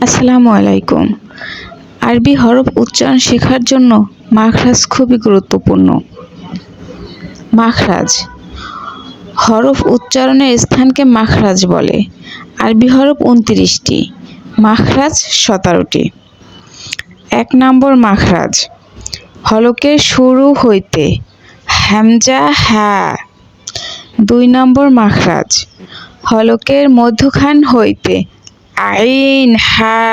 আসসালামু আলাইকুম। আরবি হরফ উচ্চারণ শেখার জন্য মাখরাজ খুবই গুরুত্বপূর্ণ। মাখরাজ হরফ উচ্চারণের স্থানকে মাখরাজ বলে। আরবি হরফ ২৯টি, মাখরাজ ১৭টি। ১ নম্বর মাখরাজ, হলকের শুরু হইতে হামজা হা। ২ নম্বর মাখরাজ, হলকের মধ্যখান হইতে আইন হা।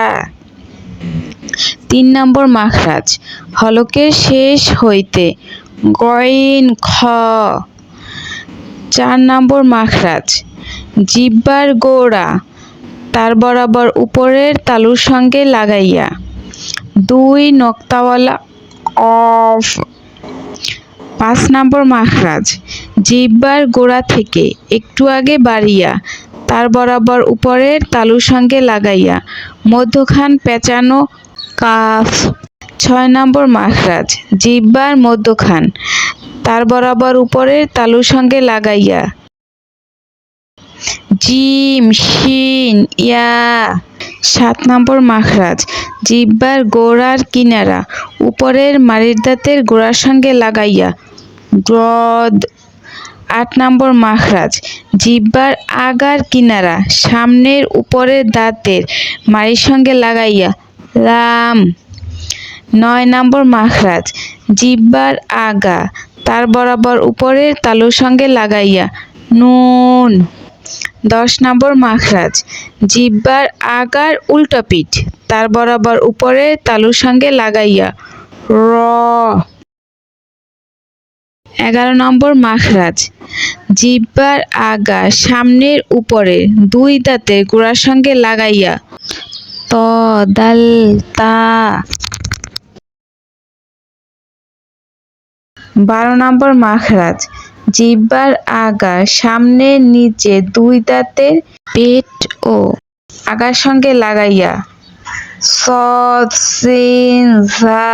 ৩ নম্বর মাখরাজ, হলকের শেষ হইতে গইন খ। ৪ নম্বর মাখরাজ, জিহ্বার গোড়া তার বরাবর উপরের তালুর সঙ্গে লাগাইয়া ২ নক্তাওয়ালা অফ। ৫ নম্বর মাখরাজ, জিহ্বার গোড়া থেকে একটু আগে বাড়িয়া তার বরাবর উপরের তালুর সঙ্গে লাগাইয়া মধ্যখান পেঁচানো কাফ। ৬ নম্বর মাখরাজ, জিহ্বার মধ্যখান তার বরাবর উপরের তালুর সঙ্গে লাগাইয়া জিম শিন ইয়া। ৭ নম্বর মাখরাজ, জিহ্বার গোড়ার কিনারা উপরের মাড়ির দাঁতের গোড়ার সঙ্গে লাগাইয়া দ্রদ। ৮ নম্বর মাখরাজ, জিহ্বার আগার কিনারা সামনের উপরের দাঁতের মাড়ির সঙ্গে লাগাইয়া লাম। ৯ নম্বর মাখরাজ, জিহ্বার আগা তার বরাবর উপরের তালুর সঙ্গে লাগাইয়া নুন। ১০ নম্বর মাখরাজ, জিহ্বার আগার উল্টা পিঠ তার বরাবর উপরের তালুর সঙ্গে লাগাইয়া র। ১১ নম্বর মাখরাজ, জিহ্বার আগা সামনের উপরের ২ দাঁতের গোড়ার সঙ্গে লাগাইয়া ত দাল তা। ১২ নম্বর মাখরাজ, জিহ্বার আগা সামনের নিচে ২ দাঁতের পেট ও আগার সঙ্গে লাগাইয়া সদ সিন জা।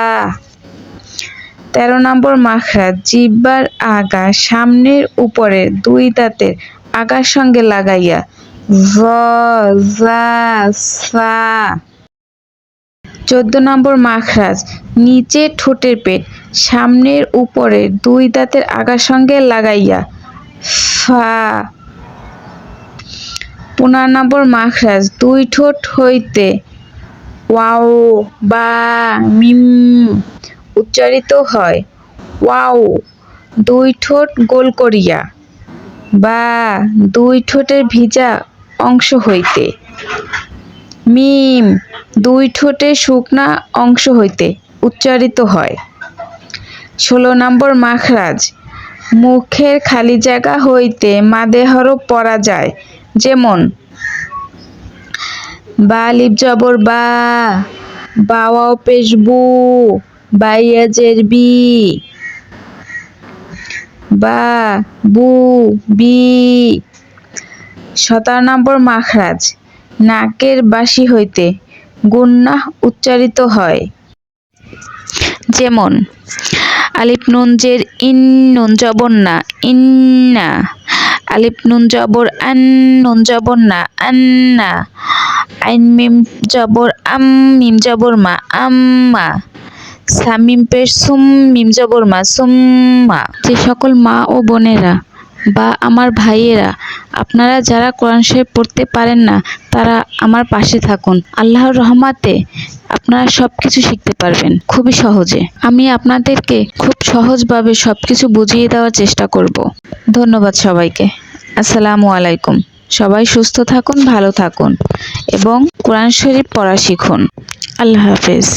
১৩ নম্বর মাখরাজ, জিহ্বার আগা সামনের উপরের ২ দাঁতের আগার সঙ্গে লাগাইয়া জ জা সা। ১৪ নম্বর মাখরাজ, নিচে ঠোঁটের পেট সামনের উপরের ২ দাঁতের আগার সঙ্গে লাগাইয়া ফা। ১৫ নম্বর মাখরাজ, ২ ঠোঁট হইতে ওয়াও বা মিম উচ্চারিত হয়। ওয়াও ২ ঠোঁট গোল করিয়া বা ২ ঠোঁটের ভিজা অংশ হইতে। মিম ২ ঠোঁটের শুকনা অংশ হইতে উচ্চারিত হয়। ১৬ নম্বর মাখরাজ, মুখের খালি জায়গা হইতে মাদে হরফ পড়া যায়, যেমন বা আলিফ জবর বা, বা ওয়াও পেশ বু, বা ইয়া জের বি, বা বু বি। ১৭ নম্বর মাখরাজ, নাকের বাসি হইতে গুন্নাহ উচ্চারিত হয়, যেমন আলিফ নুন জের ইন, নুন জবর না ইন্না। আলিফ নুন জবর আন, নুন জবর না আন্না। আইন মিম জবর আম, মিম জবর মা আম্মা। সামিম পেশ সুম, মিম জবর মা সুম্মা। যে সকল মা ও বোনেরা বা আমার ভাইয়েরা আপনারা যারা কোরআন শরীফ পড়তে পারেন না, তারা আমার পাশে থাকুন। আল্লাহর রহমতে আপনারা সবকিছু শিখতে পারবেন খুবই সহজে। আমি আপনাদেরকে খুব সহজভাবে সবকিছু বুঝিয়ে দেওয়ার চেষ্টা করব। ধন্যবাদ সবাইকে। আসসালামু আলাইকুম। সবাই সুস্থ থাকুন, ভালো থাকুন এবং কোরআন শরীফ পড়া শিখুন। আল্লাহ হাফেজ।